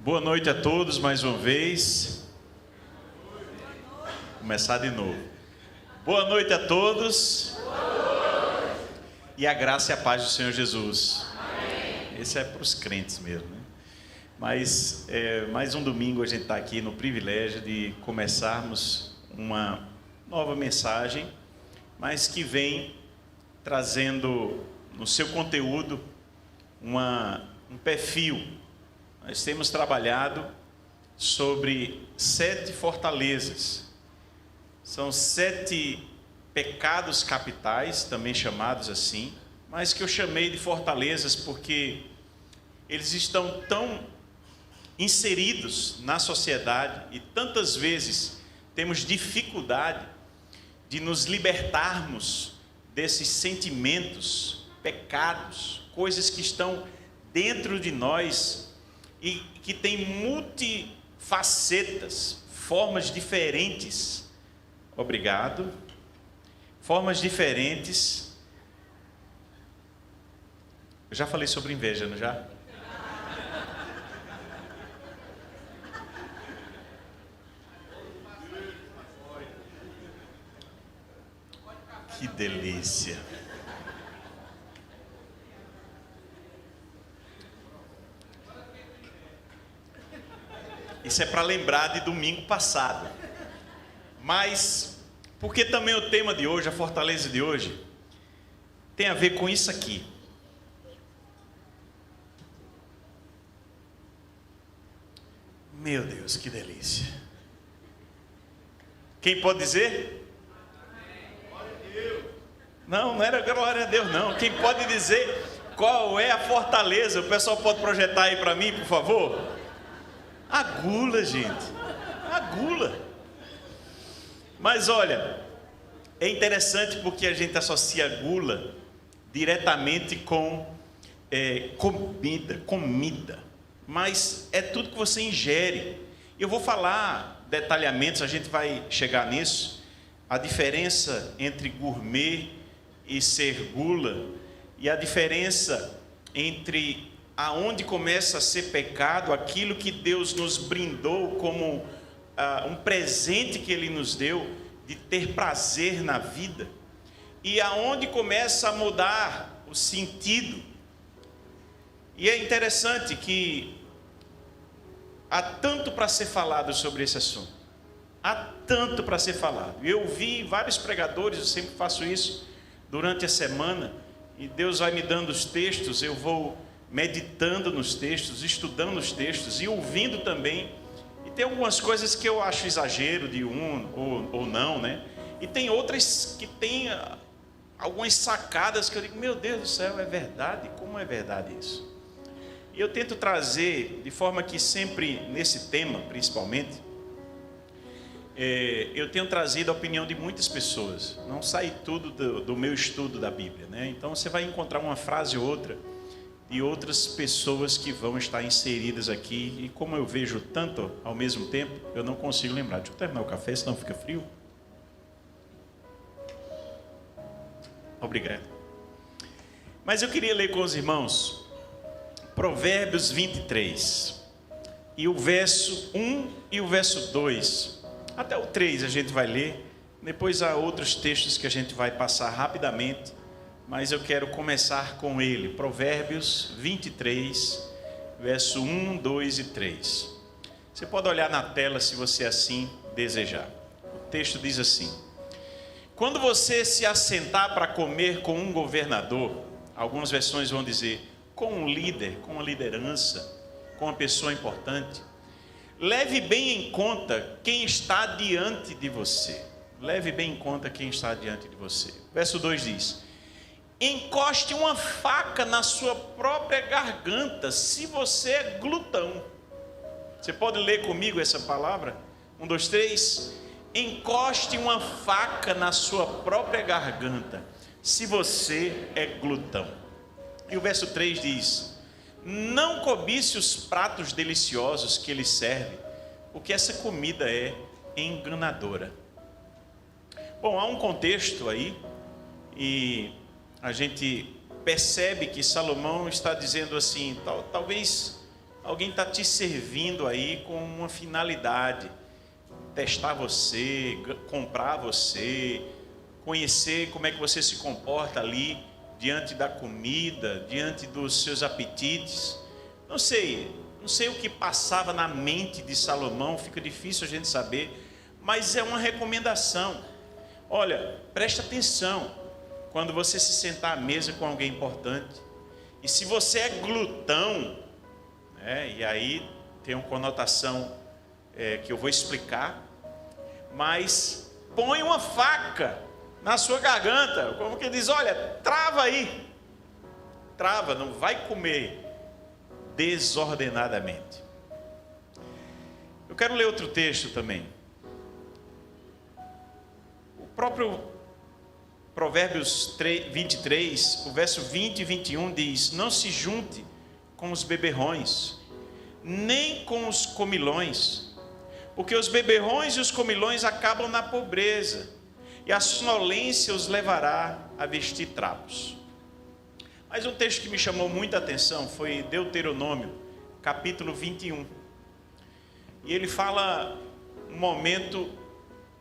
Boa noite a todos mais uma vez. Vou começar de novo. Boa noite a todos. E a graça e a paz do Senhor Jesus. Esse é para os crentes mesmo, né? Mas mais um domingo a gente está aqui no privilégio de começarmos uma nova mensagem, mas que vem trazendo no seu conteúdo um perfil. Nós temos trabalhado sobre 7 fortalezas. São 7 pecados capitais, também chamados assim, mas que eu chamei de fortalezas porque eles estão tão inseridos na sociedade e tantas vezes temos dificuldade de nos libertarmos desses sentimentos, pecados, coisas que estão dentro de nós e que tem multifacetas, formas diferentes. Obrigado. Formas diferentes. Eu já falei sobre inveja, não já? Que delícia. Isso é para lembrar de domingo passado. Mas, porque também o tema de hoje, a fortaleza de hoje, tem a ver com isso aqui. Meu Deus, que delícia. Quem pode dizer? Não era glória a Deus, não. Quem pode dizer qual é a fortaleza? O pessoal pode projetar aí para mim, por favor? A gula, gente. A gula. Mas olha, é interessante porque a gente associa a gula diretamente com comida. Mas é tudo que você ingere. Eu vou falar detalhamentos, a gente vai chegar nisso. A diferença entre gourmet e ser gula, e a diferença entre aonde começa a ser pecado, aquilo que Deus nos brindou como um presente que Ele nos deu, de ter prazer na vida, e aonde começa a mudar o sentido. E é interessante que há tanto para ser falado sobre esse assunto, há tanto para ser falado. Eu vi vários pregadores, eu sempre faço isso durante a semana, e Deus vai me dando os textos, eu vou meditando nos textos, estudando os textos e ouvindo também. E tem algumas coisas que eu acho exagero de ou não, né? E tem outras que tem algumas sacadas que eu digo, meu Deus do céu, é verdade? Como é verdade isso? E eu tento trazer, de forma que sempre nesse tema, principalmente, eu tenho trazido a opinião de muitas pessoas. Não sai tudo do meu estudo da Bíblia, né? Então você vai encontrar uma frase ou outra de outras pessoas que vão estar inseridas aqui, e como eu vejo tanto ao mesmo tempo, eu não consigo lembrar. Deixa eu terminar o café, senão fica frio. Obrigado. Mas eu queria ler com os irmãos Provérbios 23, e o verso 1 e o verso 2, até o 3 a gente vai ler, depois há outros textos que a gente vai passar rapidamente, mas eu quero começar com ele, Provérbios 23, verso 1, 2 e 3. Você pode olhar na tela se você assim desejar. O texto diz assim: quando você se assentar para comer com um governador, algumas versões vão dizer, com um líder, com uma liderança, com uma pessoa importante, leve bem em conta quem está diante de você. Leve bem em conta quem está diante de você. Verso 2 diz: encoste uma faca na sua própria garganta, se você é glutão. Você pode ler comigo essa palavra? 1, 2, 3. Encoste uma faca na sua própria garganta, se você é glutão. E o verso 3 diz: não cobice os pratos deliciosos que ele serve, porque essa comida é enganadora. Bom, há um contexto aí, e a gente percebe que Salomão está dizendo assim, talvez alguém está te servindo aí com uma finalidade: testar você, comprar você, conhecer como é que você se comporta ali diante da comida, diante dos seus apetites. Não sei o que passava na mente de Salomão, fica difícil a gente saber, mas é uma recomendação. Olha, presta atenção quando você se sentar à mesa com alguém importante. E se você é glutão, e aí tem uma conotação que eu vou explicar, mas põe uma faca na sua garganta, como que diz: olha, trava aí, trava, não vai comer desordenadamente. Eu quero ler outro texto também. O próprio Provérbios 23, o verso 20 e 21 diz: não se junte com os beberrões, nem com os comilões, porque os beberrões e os comilões acabam na pobreza, e a sonolência os levará a vestir trapos. Mas um texto que me chamou muita atenção foi Deuteronômio, capítulo 21. E ele fala um momento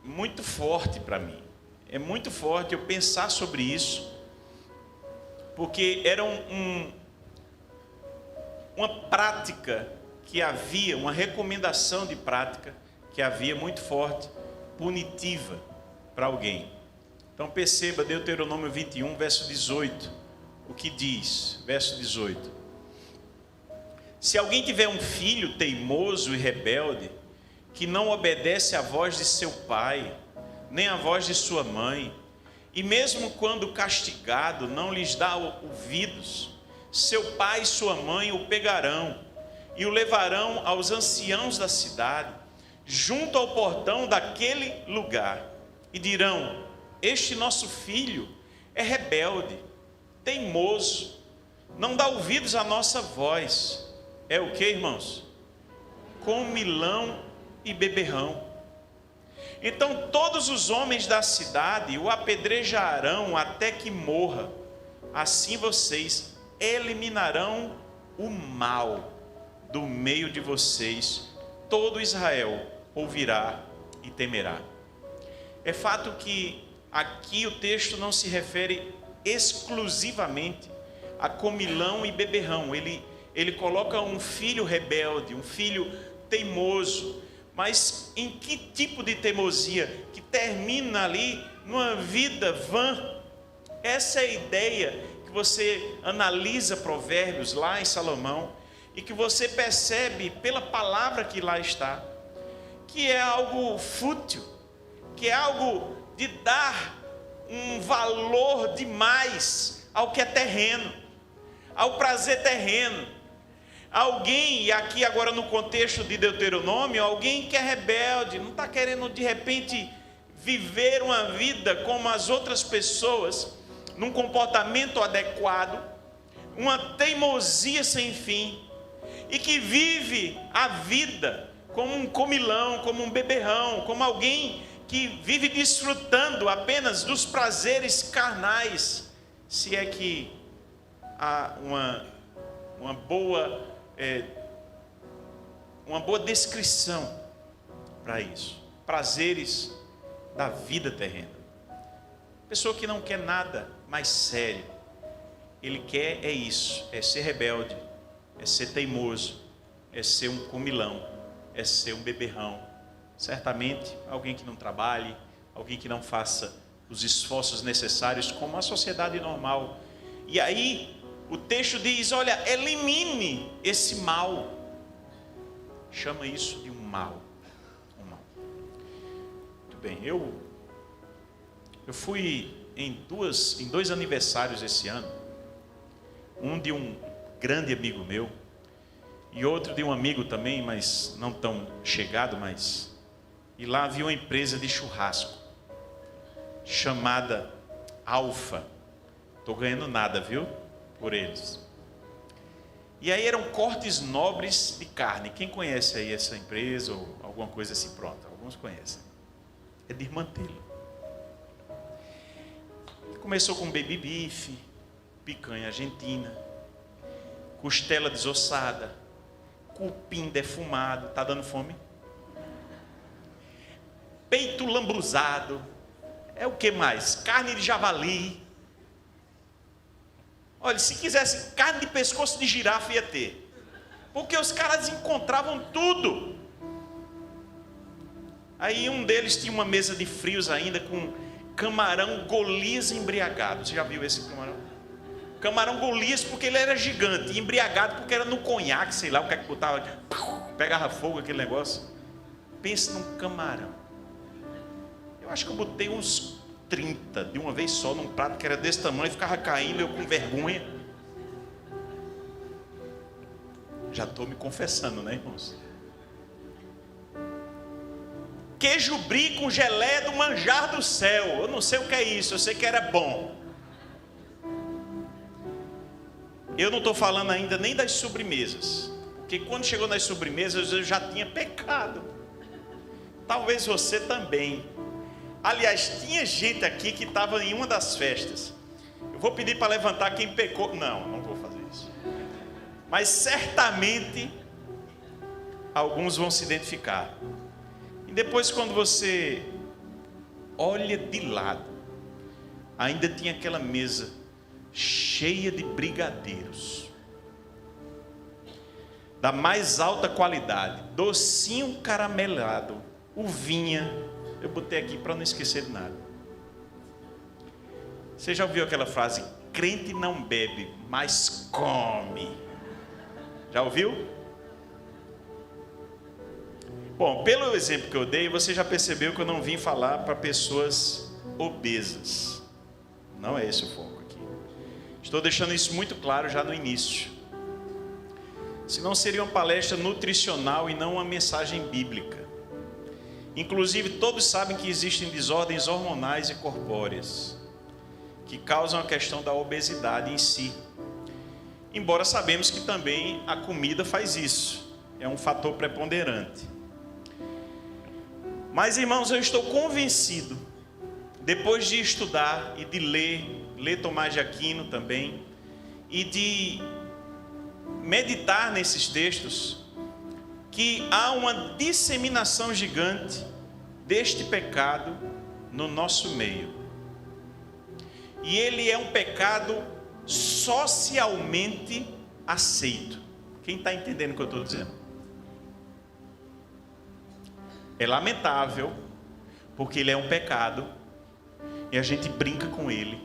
muito forte para mim. É muito forte eu pensar sobre isso, porque era uma prática que havia, uma recomendação de prática que havia muito forte, punitiva para alguém. Então perceba Deuteronômio 21, verso 18, o que diz, verso 18: se alguém tiver um filho teimoso e rebelde, que não obedece à voz de seu pai, nem à voz de sua mãe, e mesmo quando castigado não lhes dá ouvidos, seu pai e sua mãe o pegarão e o levarão aos anciãos da cidade, junto ao portão daquele lugar, e dirão: este nosso filho é rebelde, teimoso, não dá ouvidos à nossa voz. É o que, irmãos? Comilão e beberrão. Então todos os homens da cidade o apedrejarão até que morra. Assim vocês eliminarão o mal do meio de vocês. Todo Israel ouvirá e temerá. É fato que aqui o texto não se refere exclusivamente a comilão e beberrão. Ele coloca um filho rebelde, um filho teimoso. Mas em que tipo de teimosia? Que termina ali numa vida vã. Essa é a ideia que você analisa Provérbios lá em Salomão, e que você percebe pela palavra que lá está, que é algo fútil, que é algo de dar um valor demais ao que é terreno, ao prazer terreno. Alguém, e aqui agora no contexto de Deuteronômio, alguém que é rebelde, não está querendo de repente viver uma vida como as outras pessoas, num comportamento adequado, uma teimosia sem fim, e que vive a vida como um comilão, como um beberrão, como alguém que vive desfrutando apenas dos prazeres carnais, se é que há uma boa descrição para isso. Prazeres da vida terrena. Pessoa que não quer nada mais sério. Ele quer isso, é ser rebelde, é ser teimoso, é ser um comilão, é ser um beberrão. Certamente alguém que não trabalhe, alguém que não faça os esforços necessários como a sociedade normal. E aí o texto diz: olha, elimine esse mal. Chama isso de um mal. Muito bem, eu fui em dois aniversários esse ano. Um de um grande amigo meu, e outro de um amigo também, mas não tão chegado, mas... E lá havia uma empresa de churrasco, chamada Alfa. Estou ganhando nada, viu? Por eles. E aí eram cortes nobres de carne. Quem conhece aí essa empresa ou alguma coisa assim? Pronto, alguns conhecem. É de Irmantelo. Começou com baby beef, picanha argentina, costela desossada, cupim defumado, tá dando fome? Peito lambruzado, é o que mais? Carne de javali. Olha, se quisesse carne de pescoço de girafa ia ter, porque os caras encontravam tudo. Aí um deles tinha uma mesa de frios ainda com camarão Golias embriagado. Você já viu esse camarão? Camarão Golias porque ele era gigante, e embriagado porque era no conhaque, sei lá o que é que botava, pegava fogo aquele negócio. Pense num camarão. Eu acho que eu botei uns 30 de uma vez só num prato que era desse tamanho, ficava caindo, eu com vergonha. Já estou me confessando, né, irmãos? Queijo brie com gelé do manjar do céu. Eu não sei o que é isso, eu sei que era bom. Eu não estou falando ainda nem das sobremesas, porque quando chegou nas sobremesas eu já tinha pecado. Talvez você também. Aliás, tinha gente aqui que estava em uma das festas. Eu vou pedir para levantar quem pecou. Não vou fazer isso. Mas certamente alguns vão se identificar. E depois, quando você olha de lado, ainda tinha aquela mesa cheia de brigadeiros da mais alta qualidade, docinho caramelado, uvinha. Eu botei aqui para não esquecer de nada. Você já ouviu aquela frase: crente não bebe, mas come? Já ouviu? Bom, pelo exemplo que eu dei, você já percebeu que eu não vim falar para pessoas obesas. Não é esse o foco aqui. Estou deixando isso muito claro já no início. Senão seria uma palestra nutricional e não uma mensagem bíblica. Inclusive, todos sabem que existem desordens hormonais e corpóreas que causam a questão da obesidade em si. Embora sabemos que também a comida faz isso. É um fator preponderante. Mas, irmãos, eu estou convencido, depois de estudar e de ler Tomás de Aquino também, e de meditar nesses textos, que há uma disseminação gigante deste pecado no nosso meio. E ele é um pecado socialmente aceito. Quem está entendendo o que eu estou dizendo? É lamentável, porque ele é um pecado, e a gente brinca com ele,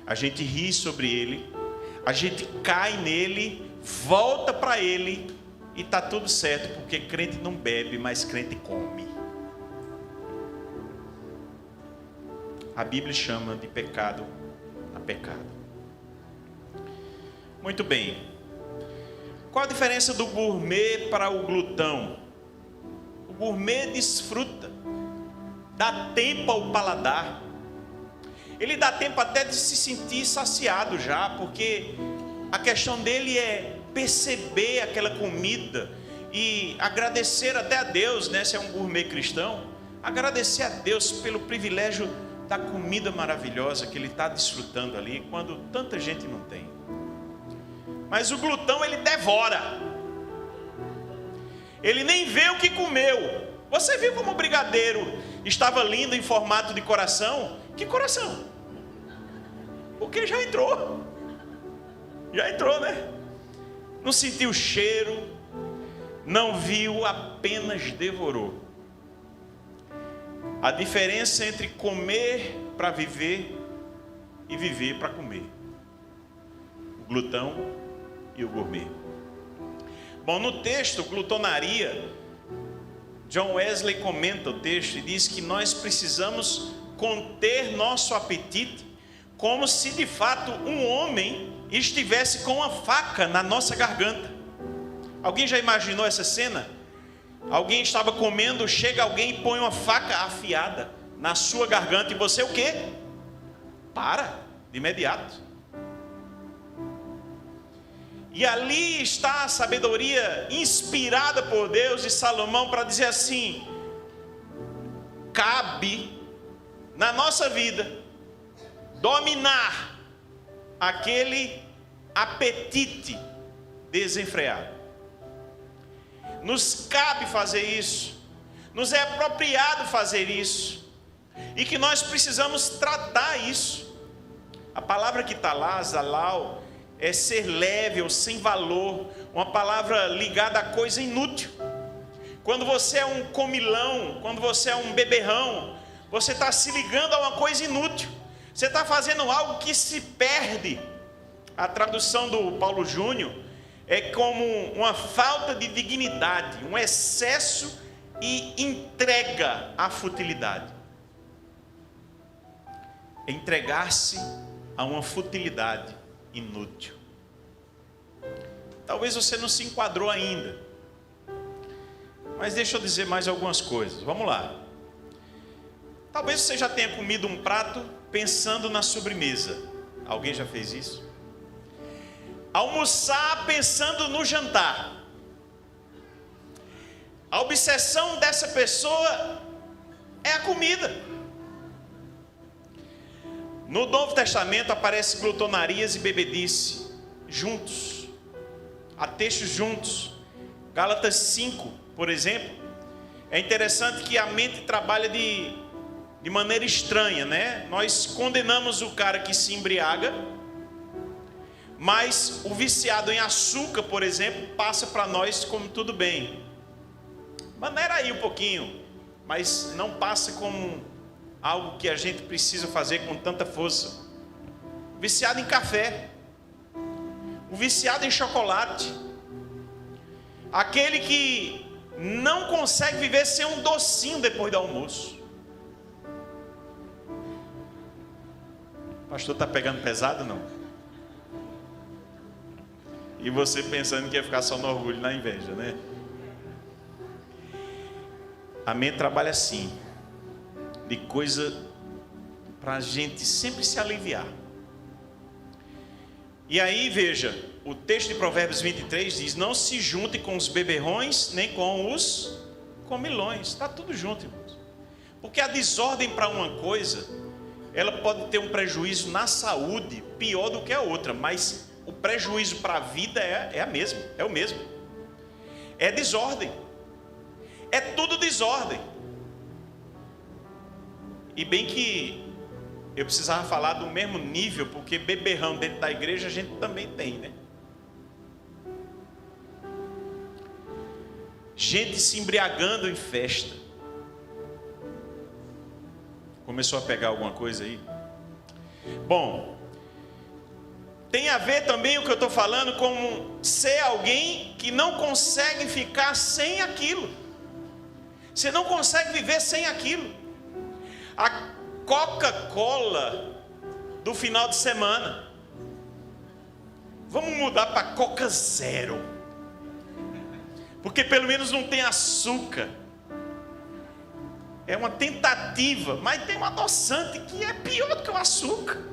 a gente ri sobre ele, a gente cai nele, volta para ele, e está tudo certo, porque crente não bebe, mas crente come. A Bíblia chama de pecado a pecado. Muito bem. Qual a diferença do gourmet para o glutão? O gourmet desfruta, dá tempo ao paladar. Ele dá tempo até de se sentir saciado já, porque a questão dele é perceber aquela comida e agradecer até a Deus, né? Se é um gourmet cristão, agradecer a Deus pelo privilégio da comida maravilhosa que ele está desfrutando ali, quando tanta gente não tem. Mas o glutão, ele devora. Ele nem vê o que comeu. Você viu como o brigadeiro estava lindo em formato de coração? Que coração? Porque já entrou. Já entrou, né? Não sentiu o cheiro, não viu, apenas devorou. A diferença entre comer para viver e viver para comer. O glutão e o gourmet. Bom, no texto, glutonaria, John Wesley comenta o texto e diz que nós precisamos conter nosso apetite como se de fato um homem estivesse com uma faca na nossa garganta. Alguém já imaginou essa cena? Alguém estava comendo, chega alguém e põe uma faca afiada na sua garganta e você o quê? Para, de imediato. E ali está a sabedoria inspirada por Deus de Salomão para dizer assim: cabe na nossa vida dominar aquele apetite desenfreado. nos cabe fazer isso, nos é apropriado fazer isso, e que nós precisamos tratar isso. A palavra que está lá, zalau, é ser leve ou sem valor, uma palavra ligada a coisa inútil. Quando você é um comilão, quando você é um beberrão, você está se ligando a uma coisa inútil, você está fazendo algo que se perde. A tradução do Paulo Júnior é como uma falta de dignidade, um excesso e entrega à futilidade. É entregar-se a uma futilidade inútil. Talvez você não se enquadrou ainda, mas deixa eu dizer mais algumas coisas. Vamos lá. Talvez você já tenha comido um prato pensando na sobremesa. Alguém já fez isso? Almoçar pensando no jantar. A obsessão dessa pessoa é a comida. No Novo Testamento aparece glutonarias e bebedice juntos, há textos juntos. Gálatas 5, por exemplo, é interessante que a mente trabalha de maneira estranha, né? Nós condenamos o cara que se embriaga, mas o viciado em açúcar, por exemplo, passa para nós como tudo bem. Maneira aí um pouquinho, mas não passa como algo que a gente precisa fazer com tanta força. O viciado em café, o viciado em chocolate, aquele que não consegue viver sem um docinho depois do almoço. O pastor está pegando pesado, não? E você pensando que ia ficar só no orgulho e na inveja, né? A mente trabalha assim, de coisa para a gente sempre se aliviar. E aí veja, o texto de Provérbios 23 diz: não se junte com os beberrões, nem com os comilões. Está tudo junto, irmãos. Porque a desordem para uma coisa, ela pode ter um prejuízo na saúde pior do que a outra, mas o prejuízo para a vida é o mesmo. É desordem. É tudo desordem. E bem que eu precisava falar do mesmo nível, porque beberrão dentro da igreja a gente também tem, né? Gente se embriagando em festa. Começou a pegar alguma coisa aí? Bom, tem a ver também o que eu estou falando com ser alguém que não consegue ficar sem aquilo. Você não consegue viver sem aquilo. A Coca-Cola do final de semana, vamos mudar para Coca Zero, porque pelo menos não tem açúcar. É uma tentativa, mas tem um adoçante que é pior do que o açúcar.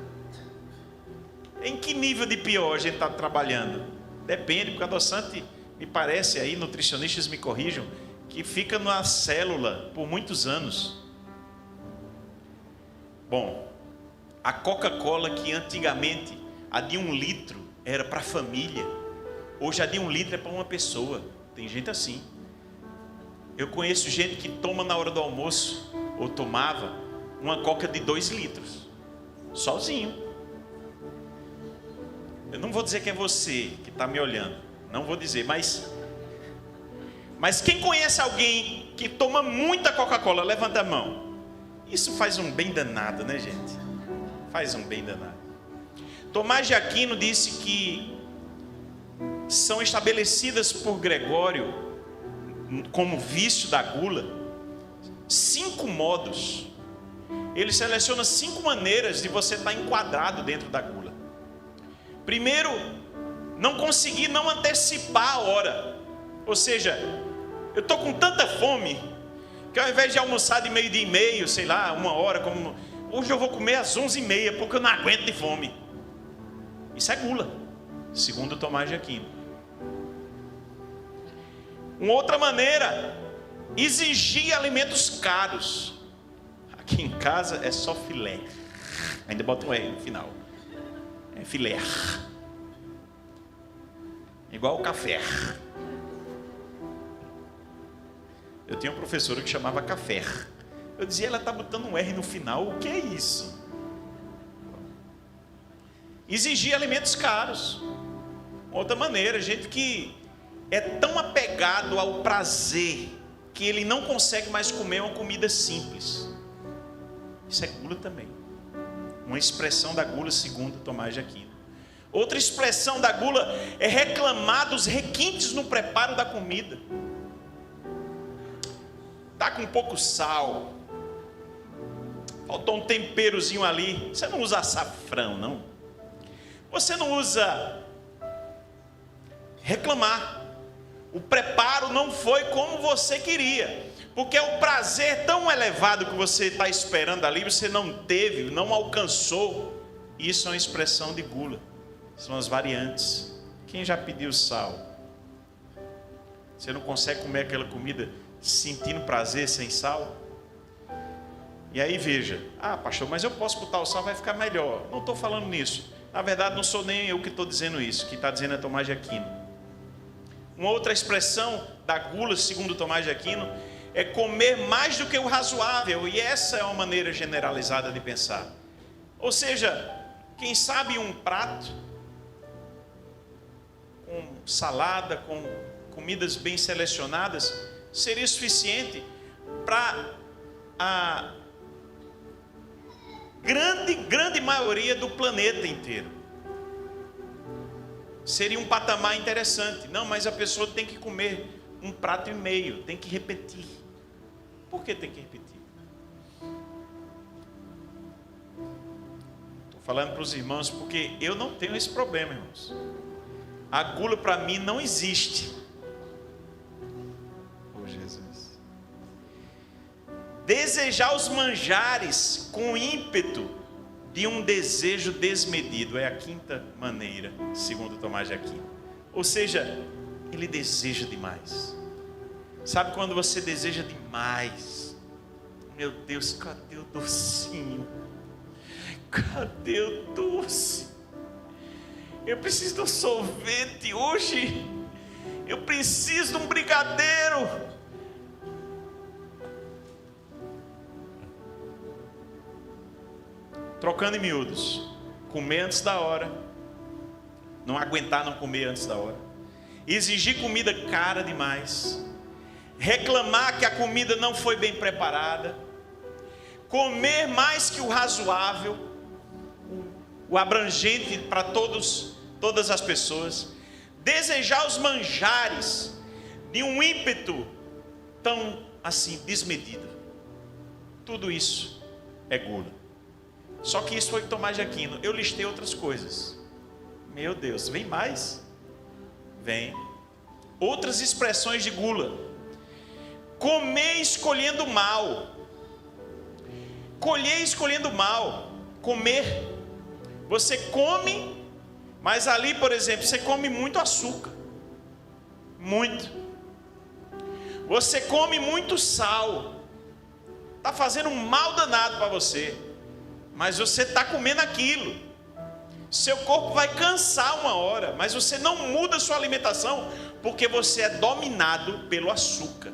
Em que nível de pior a gente está trabalhando? Depende, porque o adoçante, me parece aí, nutricionistas me corrijam, que fica na célula por muitos anos. Bom, a Coca-Cola, que antigamente a de 1 litro era para a família, hoje a de 1 litro é para uma pessoa. Tem gente assim. Eu conheço gente que toma na hora do almoço, ou tomava, uma Coca de 2 litros, sozinho. Eu não vou dizer que é você que está me olhando, não vou dizer, mas quem conhece alguém que toma muita Coca-Cola, levanta a mão. Isso faz um bem danado, né, gente? Faz um bem danado. Tomás de Aquino disse que são estabelecidas por Gregório, como vício da gula, 5 modos. Ele seleciona 5 maneiras de você estar enquadrado dentro da gula. Primeiro, não conseguir não antecipar a hora. Ou seja, eu estou com tanta fome que ao invés de almoçar de 12:30, sei lá, 1 hora, como hoje eu vou comer às 11:30, porque eu não aguento de fome. Isso é gula, segundo Tomás de Aquino. Uma outra maneira, exigir alimentos caros. Aqui em casa é só filé, ainda bota um R no final, é filé, igual o café. tinha uma professora que chamava café. Eu dizia, ela está botando um R no final, o que é isso? Exigia alimentos caros. Outra maneira, gente que é tão apegado ao prazer que ele não consegue mais comer uma comida simples. Isso é gula também. Uma expressão da gula segundo Tomás de Aquino. Outra expressão da gula é reclamar dos requintes no preparo da comida. Tá com pouco sal, faltou um temperozinho ali. Você não usa açafrão, não. Você não usa reclamar. O preparo não foi como você queria, porque o prazer tão elevado que você está esperando ali, você não teve, não alcançou. Isso é uma expressão de gula. São as variantes. Quem já pediu sal? Você não consegue comer aquela comida sentindo prazer sem sal? E aí veja, pastor, mas eu posso botar o sal, vai ficar melhor. Não estou falando nisso. Na verdade, não sou nem eu que estou dizendo isso. Quem está dizendo é Tomás de Aquino. Uma outra expressão da gula, segundo Tomás de Aquino, é comer mais do que o razoável. E essa é uma maneira generalizada de pensar. Ou seja, quem sabe um prato com salada, com comidas bem selecionadas, seria suficiente para a grande maioria do planeta inteiro. Seria um patamar interessante. Não, mas a pessoa tem que comer um prato e meio, tem que repetir. Por que tem que repetir? Estou falando para os irmãos porque eu não tenho esse problema, irmãos. A gula para mim não existe. Oh, Jesus. Desejar os manjares com ímpeto de um desejo desmedido é a quinta maneira, segundo Tomás de Aquino. Ou seja, ele deseja demais. Sabe quando você deseja demais? Meu Deus, cadê o docinho? Cadê o doce? Eu preciso de um sorvete hoje. Eu preciso de um brigadeiro. Trocando em miúdos, comer antes da hora, não aguentar não comer antes da hora, exigir comida cara demais, reclamar que a comida não foi bem preparada, comer mais que o razoável, o abrangente para todas as pessoas, desejar os manjares de um ímpeto tão assim desmedido. Tudo isso é gula. Só que isso foi Tomás de Aquino. Eu listei outras coisas. Meu Deus, vem mais? Vem. Outras expressões de gula. Comer escolhendo mal. Colher escolhendo mal. Comer. Você come, mas ali, por exemplo, você come muito açúcar. Muito. Você come muito sal. Está fazendo um mal danado para você. Mas você está comendo aquilo. Seu corpo vai cansar uma hora, mas você não muda a sua alimentação, porque você é dominado pelo açúcar.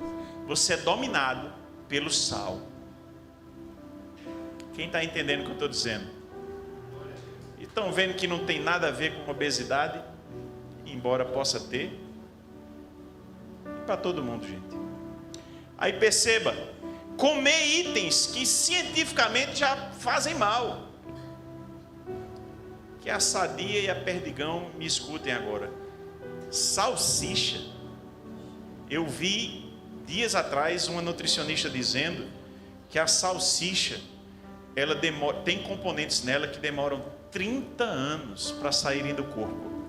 Você é dominado pelo sal. Quem está entendendo o que eu estou dizendo? E estão vendo que não tem nada a ver com obesidade, embora possa ter. Para todo mundo, gente. Aí perceba, comer itens que cientificamente já fazem mal. Que a Sadia e a Perdigão me escutem agora. Salsicha. Eu vi dias atrás uma nutricionista dizendo que a salsicha, ela tem componentes nela que demoram 30 anos para saírem do corpo.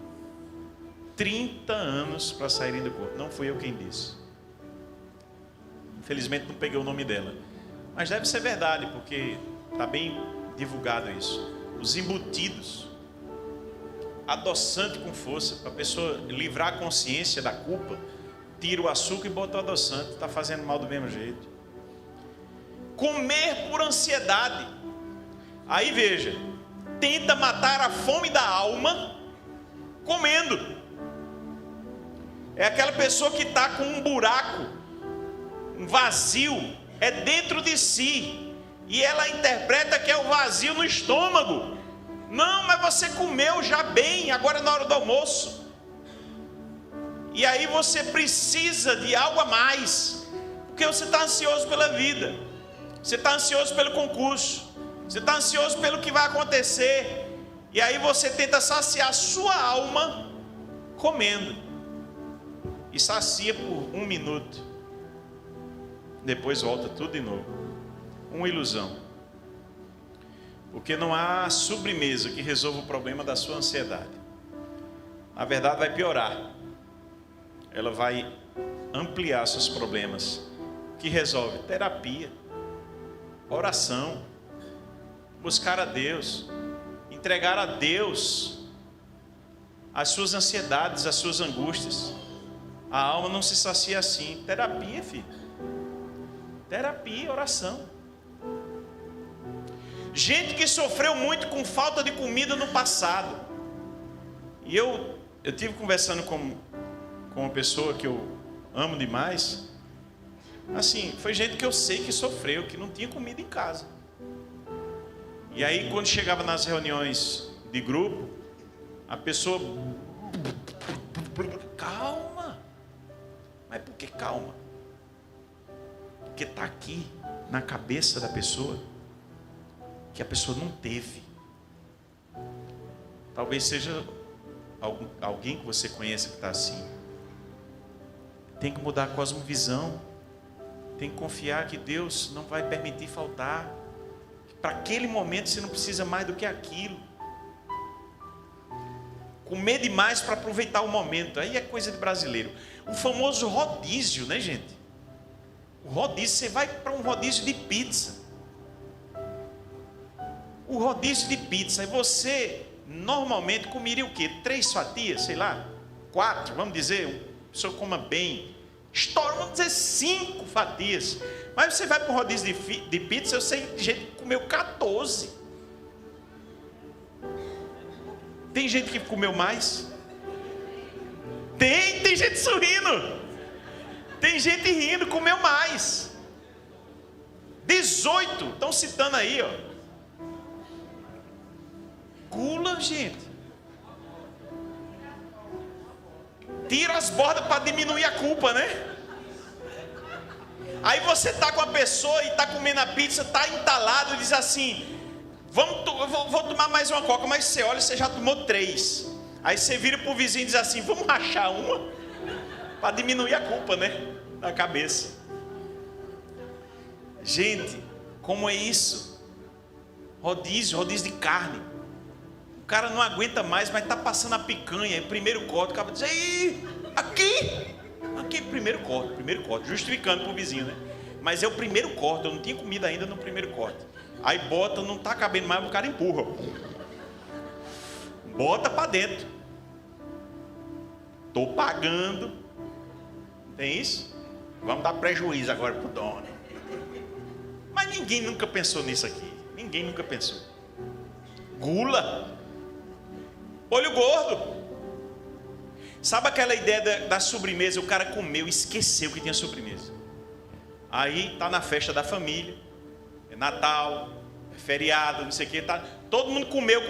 30 anos para saírem do corpo. Não fui eu quem disse. Infelizmente não peguei o nome dela. Mas deve ser verdade, porque está bem divulgado isso. Os embutidos, adoçante com força, para a pessoa livrar a consciência da culpa, tira o açúcar e bota o adoçante. Está fazendo mal do mesmo jeito. Comer por ansiedade. Aí veja, tenta matar a fome da alma comendo. É aquela pessoa que está com um buraco um vazio é dentro de si, e ela interpreta que é o vazio no estômago. Não, mas você comeu já bem, agora é na hora do almoço. E aí você precisa de algo a mais, porque você está ansioso pela vida, você está ansioso pelo concurso, você está ansioso pelo que vai acontecer. E aí você tenta saciar a sua alma comendo, e sacia por 1 minuto, depois volta tudo de novo. Uma ilusão, porque não há sobremesa que resolva o problema da sua ansiedade. Na verdade vai piorar, ela vai ampliar seus problemas. O que resolve? Terapia, oração, buscar a Deus, entregar a Deus as suas ansiedades, as suas angústias. A alma não se sacia assim. Terapia, filho. Terapia, oração. Gente que sofreu muito com falta de comida no passado. E eu tive conversando com uma pessoa que eu amo demais. Assim, foi gente que eu sei que sofreu, que não tinha comida em casa. E aí quando chegava nas reuniões de grupo, a pessoa... Calma. Mas por que calma? Porque está aqui na cabeça da pessoa que a pessoa não teve. Talvez seja alguém que você conheça que está assim. Tem que mudar a cosmovisão. Tem que confiar que Deus não vai permitir faltar. Para aquele momento você não precisa mais do que aquilo. Comer demais para aproveitar o momento. Aí é coisa de brasileiro. O famoso rodízio, né, gente? O rodízio, você vai para um rodízio de pizza. O rodízio de pizza. E você normalmente comeria o quê? 3 fatias, sei lá, 4, vamos dizer. A pessoa coma bem. Estoura, vamos dizer 5 fatias. Mas você vai para um rodízio de pizza, eu sei de gente que comeu 14. Tem gente que comeu mais? Tem gente sorrindo. Tem gente rindo, comeu mais. 18, estão citando aí, ó. Gula, gente. Tira as bordas para diminuir a culpa, né? Aí você está com a pessoa e está comendo a pizza, está entalado e diz assim: vou tomar mais uma coca, mas você olha, você já tomou 3. Aí você vira para o vizinho e diz assim: vamos rachar uma? Para diminuir a culpa, né? Da cabeça. Gente, como é isso? Rodízio de carne. O cara não aguenta mais, mas está passando a picanha. Aí, primeiro corte, o cara diz: ei, aqui, primeiro corte, justificando para o vizinho, né? Mas é o primeiro corte, eu não tinha comida ainda no primeiro corte. Aí bota, não está cabendo mais, o cara empurra. Bota para dentro. Estou pagando. Tem isso? Vamos dar prejuízo agora para o dono. Mas ninguém nunca pensou nisso aqui. Ninguém nunca pensou. Gula. Olho gordo. Sabe aquela ideia da sobremesa? O cara comeu, esqueceu que tinha sobremesa. Aí está na festa da família. É Natal, é feriado, não sei o que. Tá, todo mundo comeu.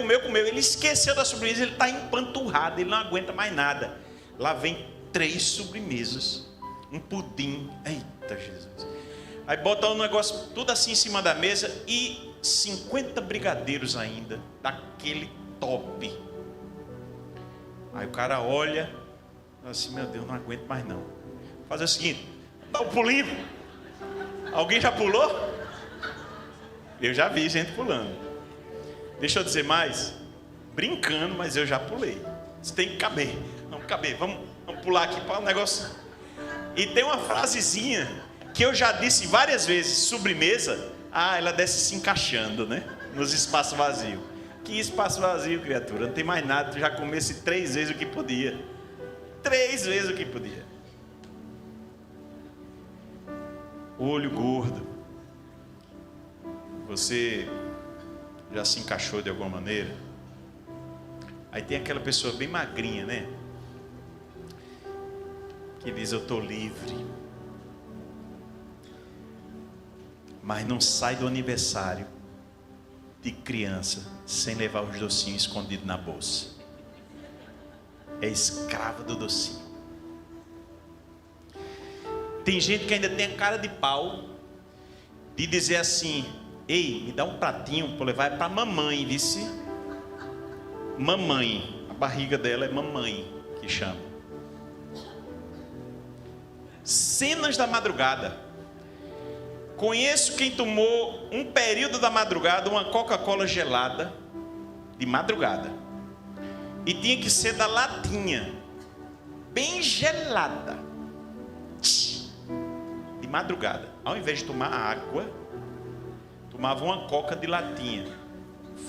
Ele esqueceu da sobremesa, ele está empanturrado, ele não aguenta mais nada. Lá vem 3 sobremesas. Um pudim. Eita Jesus. Aí bota um negócio tudo assim em cima da mesa e 50 brigadeiros ainda, daquele top. Aí o cara olha, assim: meu Deus, não aguento mais não. Vou fazer o seguinte: dá um pulinho. Alguém já pulou? Eu já vi gente pulando. Deixa eu dizer mais, brincando, mas eu já pulei. Isso tem que caber. Vamos caber, vamos pular aqui para o negócio. E tem uma frasezinha que eu já disse várias vezes: sobremesa, ela desce se encaixando, né? Nos espaços vazios. Que espaço vazio, criatura? Não tem mais nada. Tu já comesse 3 vezes o que podia. 3 vezes o que podia. Olho gordo. Você já se encaixou de alguma maneira? Aí tem aquela pessoa bem magrinha, né? Que diz: eu estou livre. mas não sai do aniversário de criança sem levar os docinhos escondidos na bolsa. É escrava do docinho. Tem gente que ainda tem a cara de pau de dizer assim: ei, me dá um pratinho para levar para mamãe, disse. Mamãe, a barriga dela é mamãe que chama. Cenas da madrugada. Conheço quem tomou um período da madrugada uma Coca-Cola gelada de madrugada e tinha que ser da latinha, bem gelada, de madrugada. Ao invés de tomar água, tomava uma Coca de latinha.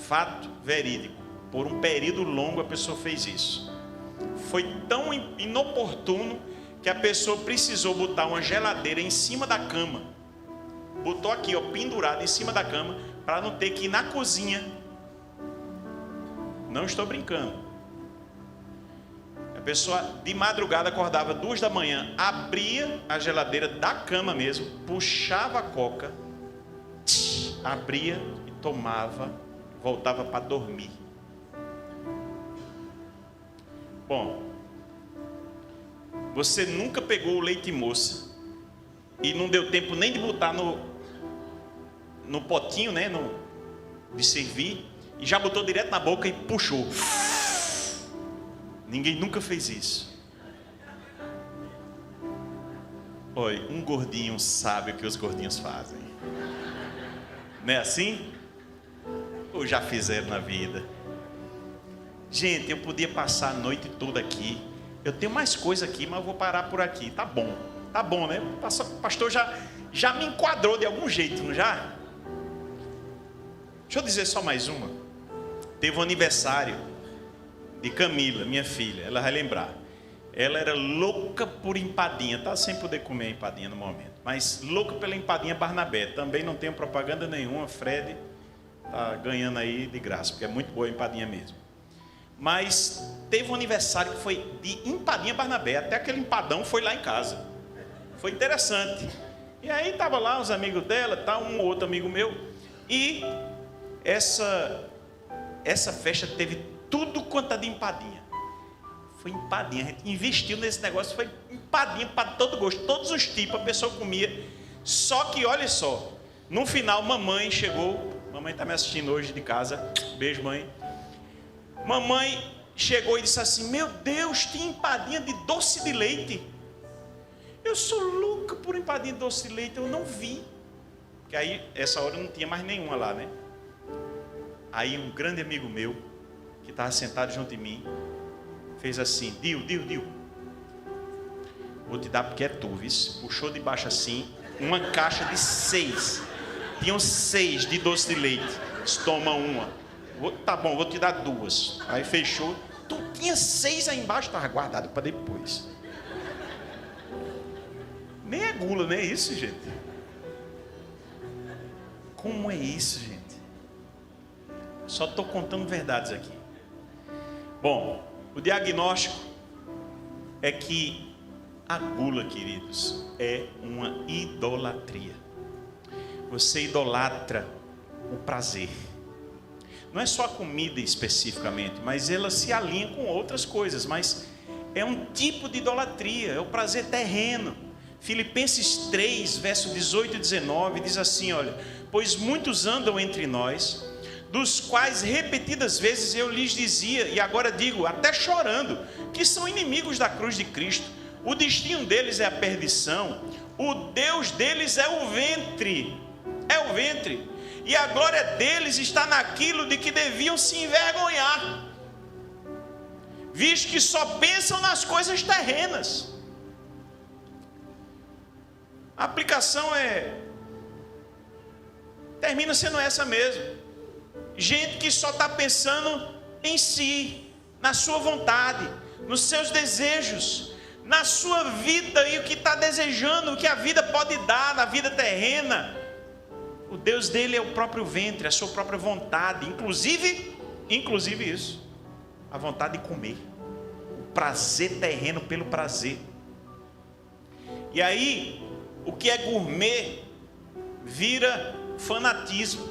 Fato verídico. Por um período longo a pessoa fez isso. Foi tão inoportuno que a pessoa precisou botar uma geladeira em cima da cama. Botou aqui, ó, pendurado em cima da cama, para não ter que ir na cozinha. Não estou brincando. A pessoa de madrugada acordava 2 da manhã, abria a geladeira da cama mesmo, puxava a coca, abria e tomava, voltava para dormir. Bom, você nunca pegou o leite moça e não deu tempo nem de botar no potinho, né, de servir, e já botou direto na boca e puxou. Ninguém nunca fez isso. Olha, um gordinho sabe o que os gordinhos fazem. Não é assim? Ou já fizeram na vida? Gente, eu podia passar a noite toda aqui. Eu tenho mais coisa aqui, mas eu vou parar por aqui. Tá bom, né? O pastor já me enquadrou de algum jeito, não já? Deixa eu dizer só mais uma. Teve um aniversário de Camila, minha filha. Ela vai lembrar. Ela era louca por empadinha. Tá sem poder comer empadinha no momento, mas louca pela empadinha Barnabé. Também não tenho propaganda nenhuma. Fred tá ganhando aí de graça, porque é muito boa a empadinha mesmo. Mas teve um aniversário que foi de empadinha Barnabé. Até aquele empadão foi lá em casa. Foi interessante. E aí tava lá os amigos dela, tá, um ou outro amigo meu. E essa festa teve tudo quanto é de empadinha. Foi empadinha. A gente investiu nesse negócio. Foi empadinha para todo gosto. Todos os tipos a pessoa comia. Só que olha só. No final mamãe chegou. Mamãe está me assistindo hoje de casa. Beijo, mãe. Mamãe chegou e disse assim: meu Deus, tem empadinha de doce de leite. Eu sou louca por empadinha de doce de leite. Eu não vi. Porque aí, essa hora não tinha mais nenhuma lá, né? Aí um grande amigo meu, que estava sentado junto de mim, fez assim: Dil, vou te dar porque é tu, viu? Puxou de baixo assim, uma caixa de 6. Tinham 6 de doce de leite. Toma uma. Tá bom, vou te dar 2. Aí fechou. Tu tinha 6 aí embaixo, estava guardado para depois. Nem é gula, nem é isso, gente. Como é isso, gente? Só estou contando verdades aqui. Bom, o diagnóstico é que a gula, queridos, é uma idolatria. Você idolatra o prazer. Não é só a comida especificamente, mas ela se alinha com outras coisas. Mas é um tipo de idolatria, é o prazer terreno. Filipenses 3, verso 18 e 19 diz assim: olha, pois muitos andam entre nós, dos quais repetidas vezes eu lhes dizia, e agora digo, até chorando, que são inimigos da cruz de Cristo. O destino deles é a perdição, o Deus deles é o ventre, e a glória deles está naquilo de que deviam se envergonhar, visto que só pensam nas coisas terrenas. A aplicação termina sendo essa mesmo. Gente que só está pensando em si, na sua vontade, nos seus desejos, na sua vida e o que está desejando, o que a vida pode dar na vida terrena. O Deus dele é o próprio ventre, a sua própria vontade, inclusive isso, a vontade de comer, o prazer terreno pelo prazer. E aí, o que é gourmet vira fanatismo.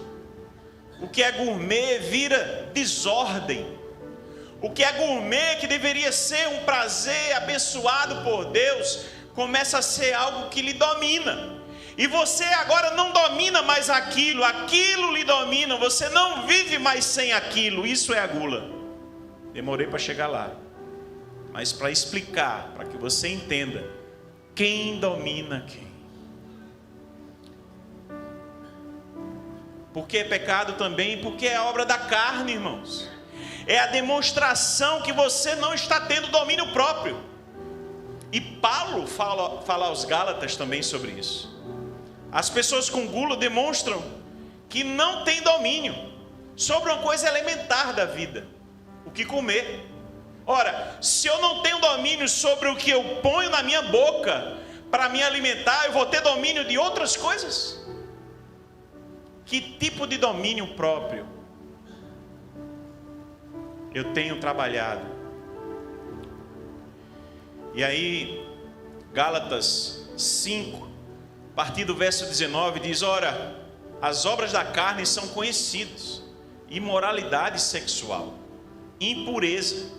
O que é gourmet vira desordem. O que é gourmet, que deveria ser um prazer abençoado por Deus, começa a ser algo que lhe domina. E você agora não domina mais aquilo, aquilo lhe domina, você não vive mais sem aquilo. Isso é a gula. Demorei para chegar lá, mas para explicar, para que você entenda quem domina quem. Porque é pecado também, porque é obra da carne, irmãos. É a demonstração que você não está tendo domínio próprio. E Paulo fala aos Gálatas também sobre isso. As pessoas com gula demonstram que não têm domínio sobre uma coisa elementar da vida: o que comer. Ora, se eu não tenho domínio sobre o que eu ponho na minha boca para me alimentar, eu vou ter domínio de outras coisas? Que tipo de domínio próprio eu tenho trabalhado? E aí, Gálatas 5, a partir do verso 19, diz: ora, as obras da carne são conhecidas: imoralidade sexual, impureza,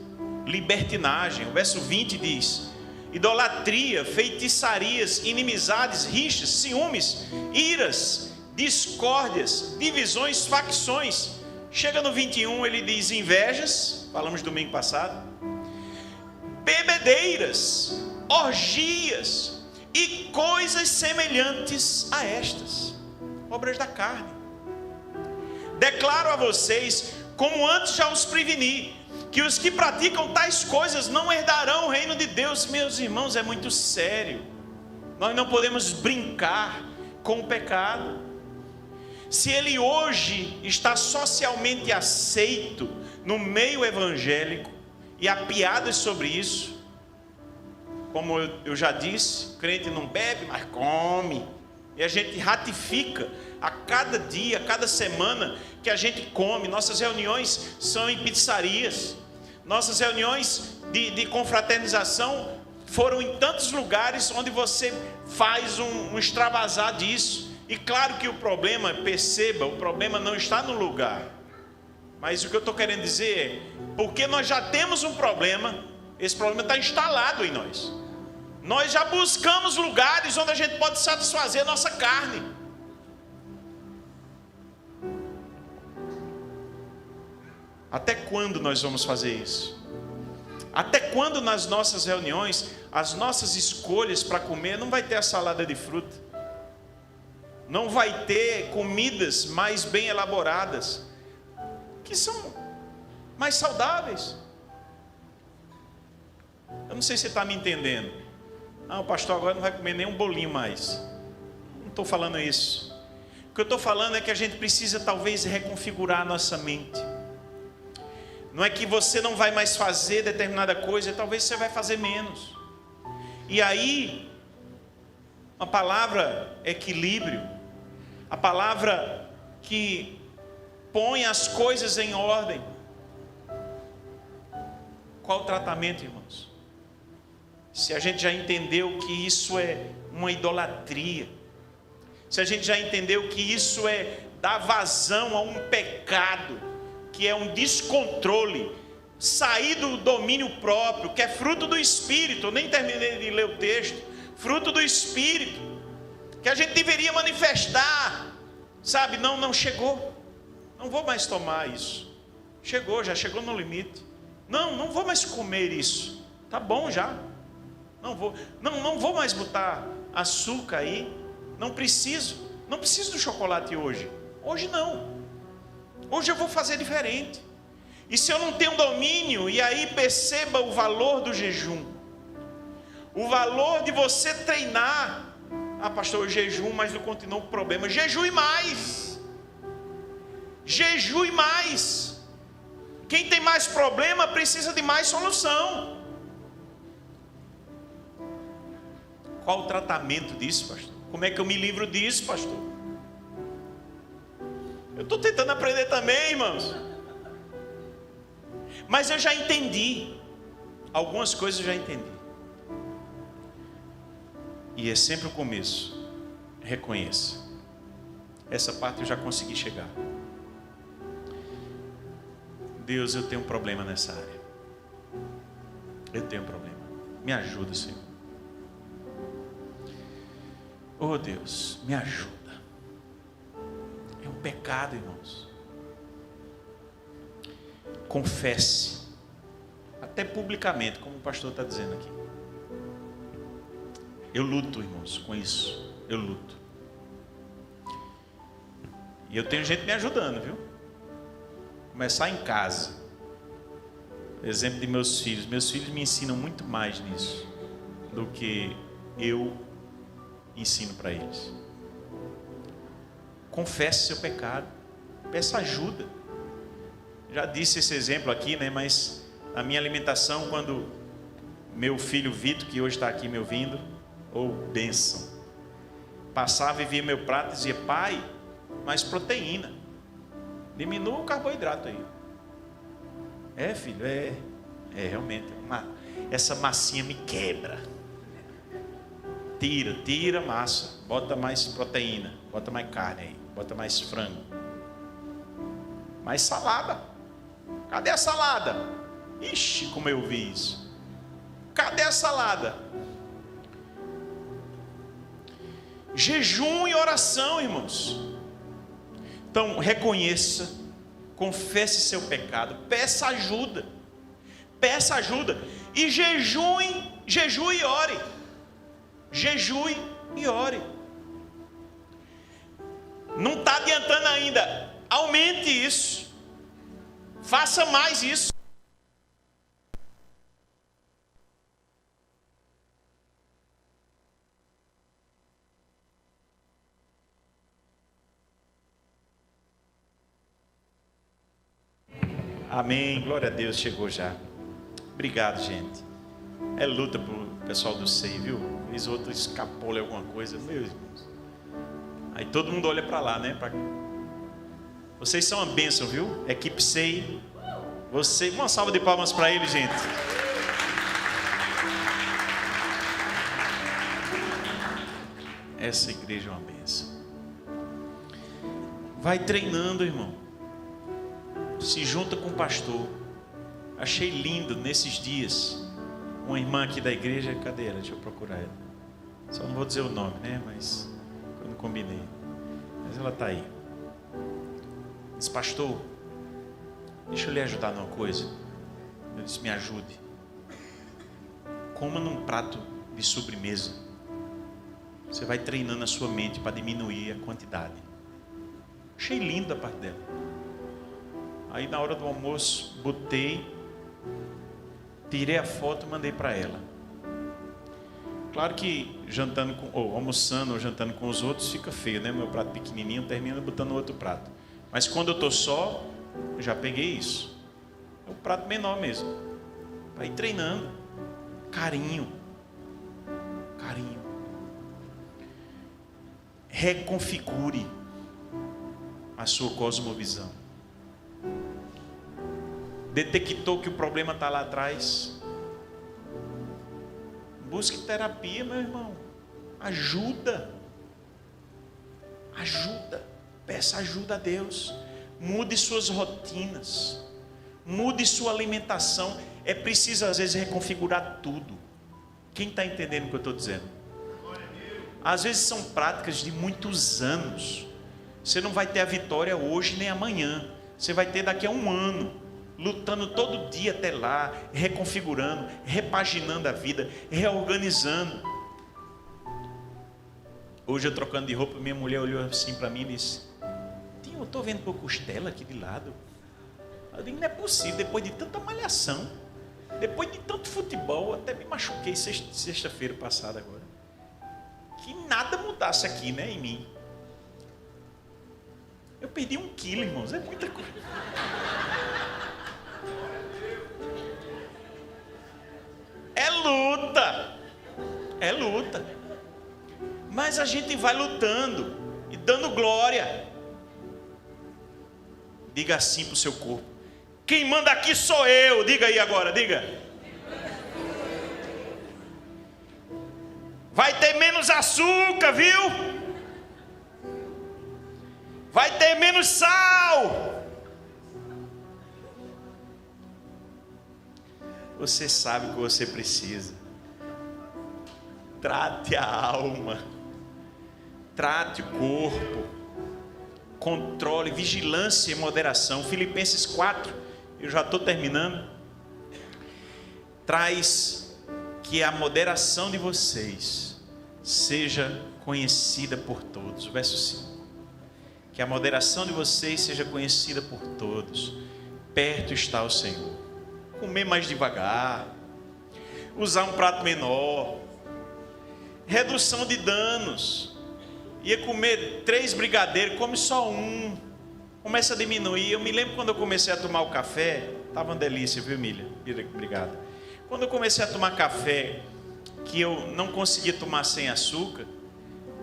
libertinagem. O verso 20 diz: idolatria, feitiçarias, inimizades, rixas, ciúmes, iras, discórdias, divisões, facções. Chega no 21, ele diz: invejas, falamos domingo passado, bebedeiras, orgias e coisas semelhantes a estas, obras da carne. Declaro a vocês, como antes já os preveni, que os que praticam tais coisas não herdarão o reino de Deus. Meus irmãos, é muito sério. Nós não podemos brincar com o pecado. Se ele hoje está socialmente aceito no meio evangélico, e há piadas sobre isso, como eu já disse, crente não bebe, mas come. E a gente ratifica a cada dia, a cada semana que a gente come. Nossas reuniões são em pizzarias. Nossas reuniões de confraternização foram em tantos lugares onde você faz um extravasar disso. E claro que o problema, perceba, o problema não está no lugar. Mas o que eu estou querendo dizer é, porque nós já temos um problema, esse problema está instalado em nós. Nós já buscamos lugares onde a gente pode satisfazer a nossa carne. Até quando nós vamos fazer isso? Até quando nas nossas reuniões, as nossas escolhas para comer, não vai ter a salada de fruta? Não vai ter comidas mais bem elaboradas, que são mais saudáveis? Eu não sei se você está me entendendo. Ah, o pastor agora não vai comer nem um bolinho mais. Não estou falando isso. O que eu estou falando é que a gente precisa talvez reconfigurar a nossa mente. Não é que você não vai mais fazer determinada coisa, talvez você vai fazer menos. E aí, a palavra equilíbrio, a palavra que põe as coisas em ordem. Qual o tratamento, irmãos? Se a gente já entendeu que isso é uma idolatria, se a gente já entendeu que isso é dar vazão a um pecado, que é um descontrole, sair do domínio próprio, que é fruto do Espírito. Eu nem terminei de ler o texto. Fruto do Espírito, que a gente deveria manifestar, sabe? Não chegou, não vou mais tomar isso, já chegou no limite. Não vou mais comer isso, tá bom já. Não vou mais botar açúcar aí, não preciso do chocolate hoje não. Hoje eu vou fazer diferente. E se eu não tenho domínio, e aí perceba o valor do jejum, o valor de você treinar. Ah, pastor, eu jejum, mas não continua com o problema. Jejue mais. Jejue mais. Quem tem mais problema precisa de mais solução. Qual o tratamento disso, pastor? Como é que eu me livro disso, pastor? Eu estou tentando aprender também, irmãos. Mas eu já entendi. Algumas coisas eu já entendi. E é sempre o começo. Reconheça. Essa parte eu já consegui chegar. Deus, eu tenho um problema nessa área. Eu tenho um problema. Me ajuda, Senhor. Oh Deus, me ajuda. É um pecado, irmãos. Confesse. Até publicamente, como o pastor está dizendo aqui. Eu luto, irmãos, com isso. Eu luto. E eu tenho gente me ajudando, viu? Começar em casa. Exemplo de meus filhos. Meus filhos me ensinam muito mais nisso do que eu ensino para eles. Confesse seu pecado. Peça ajuda. Já disse esse exemplo aqui, né? Mas a minha alimentação, quando meu filho Vitor, que hoje está aqui me ouvindo, bênção, passava e via meu prato e dizia: pai, mais proteína, diminua o carboidrato aí. Filho, realmente, essa massinha me quebra. Tira a massa, bota mais proteína, bota mais carne aí, bota mais frango, mais salada. Cadê a salada? Ixi, como eu vi isso. Cadê a salada? Jejum e oração, irmãos. Então, reconheça, confesse seu pecado, peça ajuda. Peça ajuda. E jejue e ore. Jejue e ore. Não está adiantando ainda. Aumente isso. Faça mais isso. Amém, glória a Deus, chegou já. Obrigado, gente. É luta pro pessoal do SEI, viu? Eles outros escapou alguma coisa, meus irmãos. Aí todo mundo olha para lá, né? Vocês são uma bênção, viu? Equipe SEI. Uma salva de palmas para eles, gente. Essa igreja é uma bênção. Vai treinando, irmão. Se junta com o pastor. Achei lindo nesses dias uma irmã aqui da igreja. Cadê ela? Deixa eu procurar ela. Só não vou dizer o nome, né? Mas eu não combinei. Mas ela está aí. Diz: pastor, deixa eu lhe ajudar numa coisa. Eu disse: me ajude. Coma num prato de sobremesa. Você vai treinando a sua mente para diminuir a quantidade. Achei lindo a parte dela. Aí na hora do almoço, tirei a foto e mandei para ela. Claro que almoçando ou jantando com os outros fica feio, né? Meu prato pequenininho termina botando outro prato. Mas quando eu estou só, eu já peguei isso. É um prato menor mesmo. Para ir treinando. Carinho. Reconfigure a sua cosmovisão. Detectou que o problema está lá atrás. Busque terapia, meu irmão. Ajuda. Peça ajuda a Deus. Mude suas rotinas. Mude sua alimentação. É preciso às vezes reconfigurar tudo. Quem está entendendo o que eu estou dizendo? Às vezes são práticas de muitos anos. Você não vai ter a vitória hoje nem amanhã. Você vai ter daqui a um ano. Lutando todo dia até lá, reconfigurando, repaginando a vida, reorganizando. Hoje eu trocando de roupa, minha mulher olhou assim para mim e disse: Tinho, eu estou vendo por costela aqui de lado. Eu digo: não é possível, depois de tanta malhação, depois de tanto futebol, até me machuquei sexta-feira passada agora. Que nada mudasse aqui, né, em mim. Eu perdi 1 quilo, irmãos, é muita coisa. É luta. Mas a gente vai lutando e dando glória. Diga assim para o seu corpo: quem manda aqui sou eu. Diga aí agora, diga. Vai ter menos açúcar, viu? Vai ter menos sal. Você sabe o que você precisa. Trate a alma. Trate o corpo. Controle, vigilância e moderação. Filipenses 4, eu já estou terminando. Traz que a moderação de vocês seja conhecida por todos. O verso 5. Que a moderação de vocês seja conhecida por todos. Perto está o Senhor. Comer mais devagar. Usar um prato menor. Redução de danos. Ia comer 3 brigadeiros, come só um. Começa a diminuir. Eu me lembro quando eu comecei a tomar o café. Estava uma delícia, viu, Emília? Obrigado. Quando eu comecei a tomar café, que eu não conseguia tomar sem açúcar,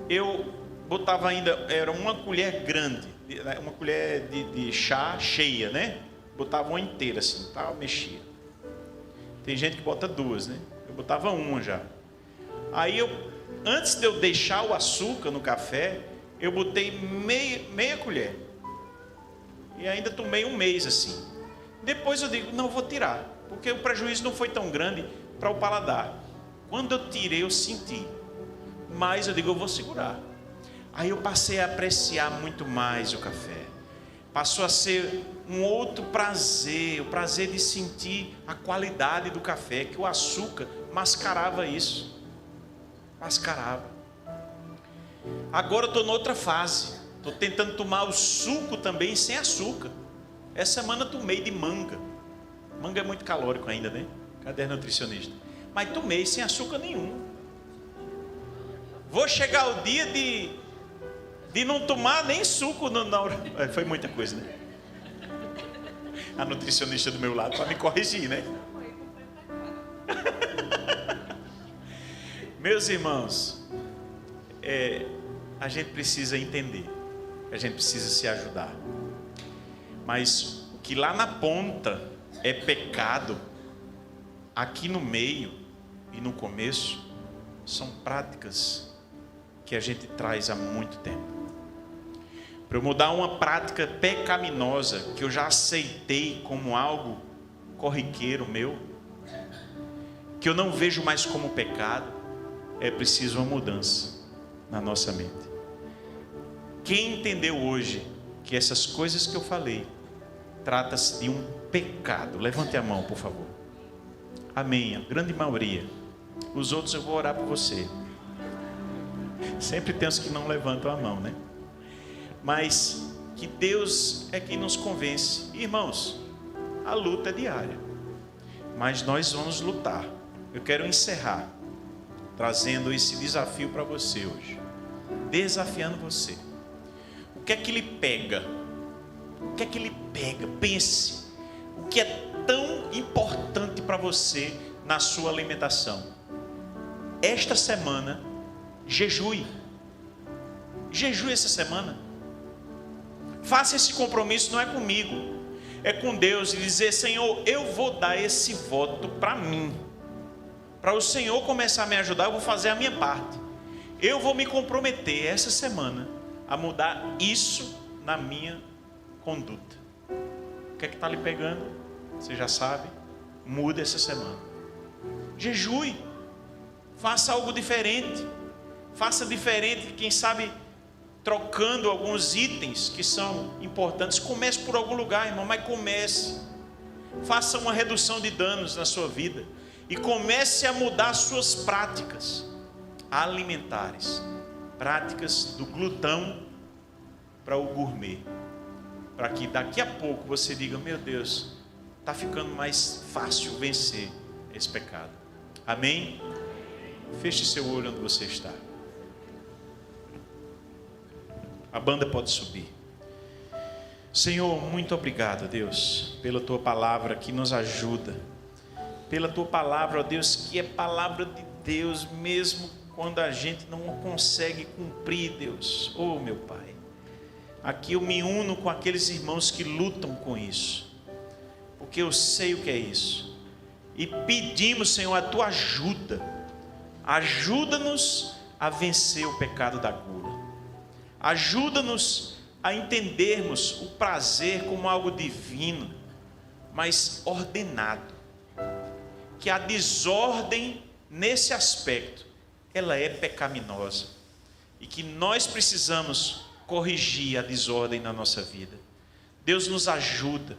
eu botava ainda, era uma colher grande, uma colher de chá cheia, né? Botava uma inteira assim, tal, mexia. Tem gente que bota 2, né? Eu botava uma já. Aí antes de eu deixar o açúcar no café, eu botei meia colher. E ainda tomei um mês assim. Depois eu digo, não, vou tirar, porque o prejuízo não foi tão grande para o paladar. Quando eu tirei, eu senti. Mas eu digo, eu vou segurar. Aí eu passei a apreciar muito mais o café. Passou a ser um outro prazer, o prazer de sentir a qualidade do café, que o açúcar mascarava isso. Mascarava. Agora eu estou noutra fase. Estou tentando tomar o suco também sem açúcar. Essa semana eu tomei de manga. Manga é muito calórico ainda, né? Cadê a nutricionista? Mas tomei sem açúcar nenhum. Vou chegar o dia de não tomar nem suco na hora. Foi muita coisa, né? A nutricionista do meu lado para me corrigir, né? Meus irmãos, a gente precisa entender, a gente precisa se ajudar. Mas o que lá na ponta é pecado, aqui no meio e no começo, são práticas que a gente traz há muito tempo. Para eu mudar uma prática pecaminosa que eu já aceitei como algo corriqueiro meu, que eu não vejo mais como pecado, é preciso uma mudança na nossa mente. Quem entendeu hoje que essas coisas que eu falei trata-se de um pecado, levante a mão, por favor. Amém, a grande maioria. Os outros eu vou orar por você. Sempre tem os que não levantam a mão, né? Mas que Deus é quem nos convence. Irmãos, a luta é diária, mas nós vamos lutar. Eu quero encerrar trazendo esse desafio para você hoje, desafiando você. O que é que lhe pega? O que é que lhe pega? Pense. O que é tão importante para você na sua alimentação? Esta semana, jejue. Jejue essa semana. Faça esse compromisso, não é comigo, é com Deus, e dizer: Senhor, eu vou dar esse voto para mim. Para o Senhor começar a me ajudar, eu vou fazer a minha parte. Eu vou me comprometer essa semana a mudar isso na minha conduta. O que é que está lhe pegando? Você já sabe. Muda essa semana. Jejue. Faça algo diferente. Faça diferente, quem sabe trocando alguns itens que são importantes. Comece por algum lugar, irmão, mas comece. Faça uma redução de danos na sua vida e comece a mudar suas práticas alimentares. Práticas do glutão para o gourmet. Para que daqui a pouco você diga: meu Deus, está ficando mais fácil vencer esse pecado. Amém? Feche seu olho onde você está. A banda pode subir. Senhor, muito obrigado, Deus, pela Tua palavra que nos ajuda. Pela Tua palavra, ó Deus, que é palavra de Deus, mesmo quando a gente não consegue cumprir, Deus. Oh, meu Pai, aqui eu me uno com aqueles irmãos que lutam com isso, porque eu sei o que é isso. E pedimos, Senhor, a Tua ajuda. Ajuda-nos a vencer o pecado da gula. Ajuda-nos a entendermos o prazer como algo divino, mas ordenado. Que a desordem nesse aspecto, ela é pecaminosa. E que nós precisamos corrigir a desordem na nossa vida. Deus nos ajuda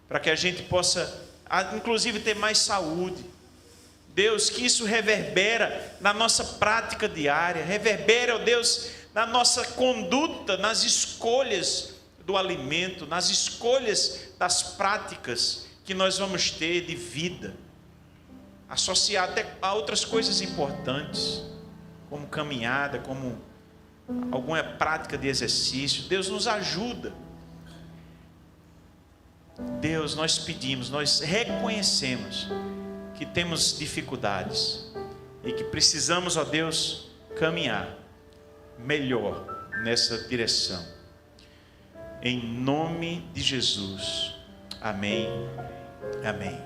para que a gente possa, inclusive, ter mais saúde. Deus, que isso reverbera na nossa prática diária, reverbera, ó Deus, na nossa conduta, nas escolhas do alimento, nas escolhas das práticas que nós vamos ter de vida, associado até a outras coisas importantes, como caminhada, como alguma prática de exercício. Deus nos ajuda. Deus, nós pedimos, nós reconhecemos que temos dificuldades e que precisamos, ó Deus, caminhar melhor nessa direção. Em nome de Jesus. Amém. Amém.